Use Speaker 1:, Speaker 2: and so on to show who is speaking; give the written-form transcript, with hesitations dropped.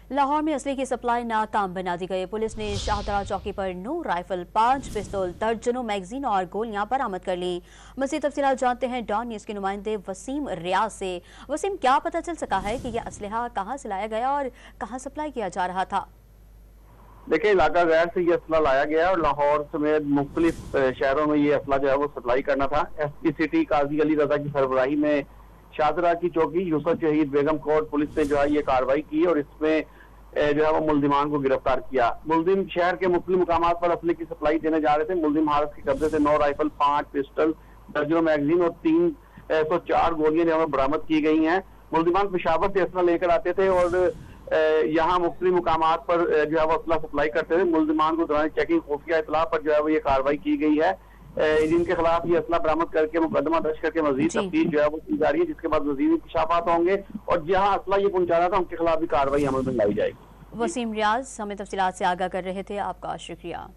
Speaker 1: लाहौर में असले की सप्लाई नाकाम बना दी गई। पुलिस ने शाहदरा चौकी पर 9 राइफल, 5 पिस्तौल, दर्जनों मैगजीन और गोलियां बरामद कर ली। मज़ीद तफसीलात जानते हैं डॉन न्यूज़ के नुमाइंदे वसीम रियाज से। वसीम, क्या पता चल सका है कि यह असलहा कहां से लाया गया और कहां सप्लाई किया जा रहा था?
Speaker 2: देखिए, इलाका गैर से ये असला लाया गया और लाहौर समेत मुख्तलिफ शहरों में ये असला जो है वो सप्लाई करना था। SP सिटी काजी अली रजा की सरबराही में शाहदरा की चौकी यूसुफ शहीद बेगम कोर्ट पुलिस ने जो है ये कार्रवाई की और इसमें जो है वो मुल्जिमान को गिरफ्तार किया। मुल्जिम शहर के मुख्तलिफ मुकामात पर असले की सप्लाई देने जा रहे थे। मुल्जिम हारस के कब्जे से 9 राइफल, 5 पिस्टल, दर्जनों मैगजीन और 304 गोलियां जो है बरामद की गई हैं। मुल्जिमान पेशावर से असला लेकर आते थे और यहाँ मुख्तलिफ मुकामात पर जो है वो असला सप्लाई करते थे। मुल्जिमान को दौरान चेकिंग खुफिया इतला पर जो है वो ये कार्रवाई की गई है। जिनके खिलाफ ये असला बरामद करके मुकदमा दर्ज करके मजीद तफ्तीश जो है वो की जा रही है, जिसके बाद मजीद इंकशाफात होंगे और जहाँ असला ये पहुंचाना था उनके खिलाफ भी कार्रवाई अमल में लाई जाएगी।
Speaker 1: वसीम रियाज हमें तफसीलात से आगाह कर रहे थे, आपका शुक्रिया।